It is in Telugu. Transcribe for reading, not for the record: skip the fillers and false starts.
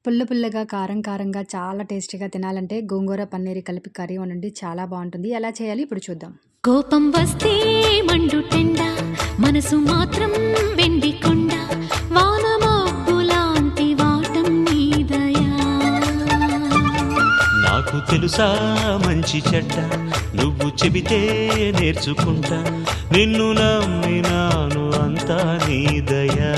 పుల్ల పుల్లగా, కారం కారంగా చాలా టేస్టీగా తినాలంటే గోంగూర పన్నీర్ కలిపి కర్రీ వండండి. చాలా బావుంటుంది. ఎలా చేయాలి ఇప్పుడు చూద్దాం. కోపం వస్తే మండుటెండ, మనసు మాత్రం వెండి కొండ, వానమబ్బులాంటి వాటం నీదయా. నాకు తెలుసా మంచి చెడ్డ, నువ్వు చెబితే నేర్చుకుంటా, నిన్ను నమ్మినాను అంతా నీదయా.